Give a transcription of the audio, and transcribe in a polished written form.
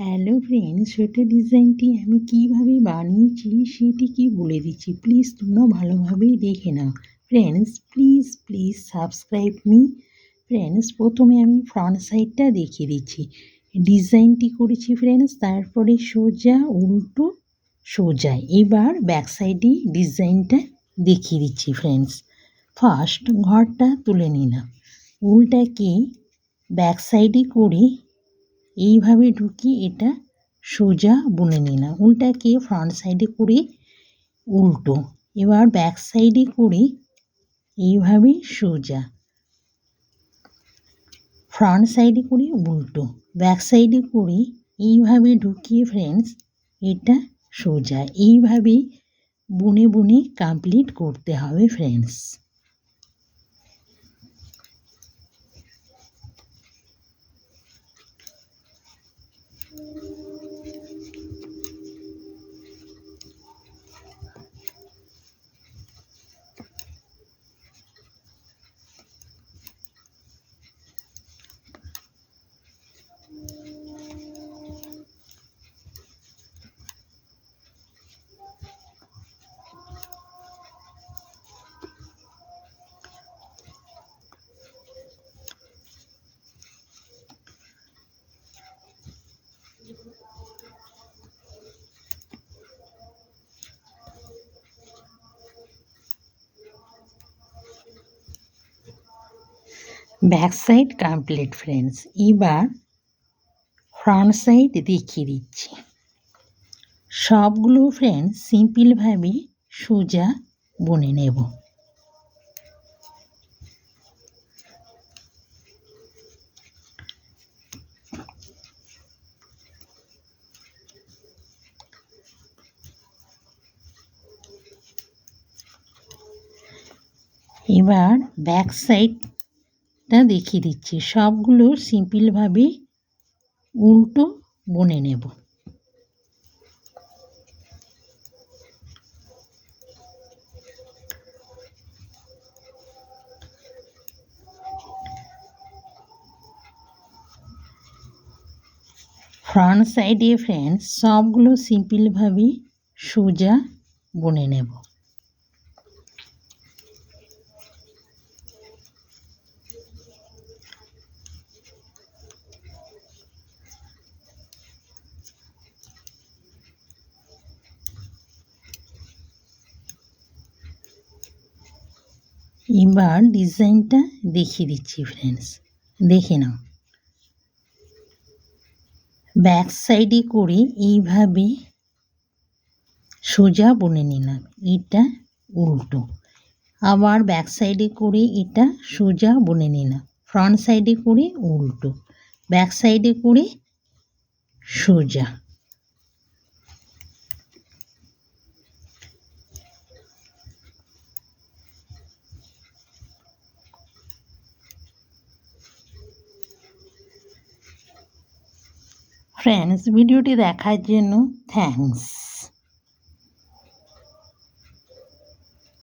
Hello friends, sweater ডিজাইনটি আমি কিভাবে বানিয়েছি সেটি বলে দিচ্ছি। প্লিজ তোমরা ভালোভাবেই দেখে নাও। Friends please please subscribe me. Friends প্রথমে আমি ফ্রন্ট সাইডটা দেখিয়ে দিচ্ছি। ডিজাইনটি করেছি ফ্রেন্ডস, তারপরে সোজা উল্টো সোজা। এবার ব্যাক সাইডে ডিজাইনটা দেখিয়ে দিচ্ছি ফ্রেন্ডস। ফার্স্ট ঘরটা তুলে নিলাম, উল্টাকে ব্যাক সাইডে করে এইভাবে ঢুকিয়ে এটা সোজা বুনে নিলাম। উল্টাকে ফ্রন্ট সাইডে করে উল্টো, এবার ব্যাক সাইডে করে এইভাবে সোজা, ফ্রন্ট সাইডে করে উল্টো, ব্যাক সাইডে করে এইভাবে ঢুকিয়ে ফ্রেন্ডস এটা সোজা। এইভাবে বুনে বুনে কমপ্লিট করতে হবে friends. Back side complete friends. এবার ফ্রন্ট সাইড দেখিয়ে দিচ্ছি। সবগুলো ফ্রেন্ডস সিম্পলভাবে সোজা বুনে নেব। এবার ব্যাক সাইডটা দেখিয়ে দিচ্ছি। সবগুলো সিম্পলভাবে উল্টো বুনে নেব। ফ্রন্ট সাইডে ফ্রেন্ডস সবগুলো সিম্পলভাবে সোজা বুনে নেব। এবার ডিজাইনটা দেখিয়ে দিচ্ছি ফ্রেন্ডস, দেখে নাও। ব্যাক সাইডে করে এইভাবে সোজা বুনে নিলাম, এটা উল্টো। আবার ব্যাক সাইডে করে এটা সোজা বুনে নিলাম, ফ্রন্ট সাইডে করে উল্টো, ব্যাক সাইডে করে সোজা। ফ্রেন্ডস ভিডিওটি দেখার জন্য থ্যাঙ্কস।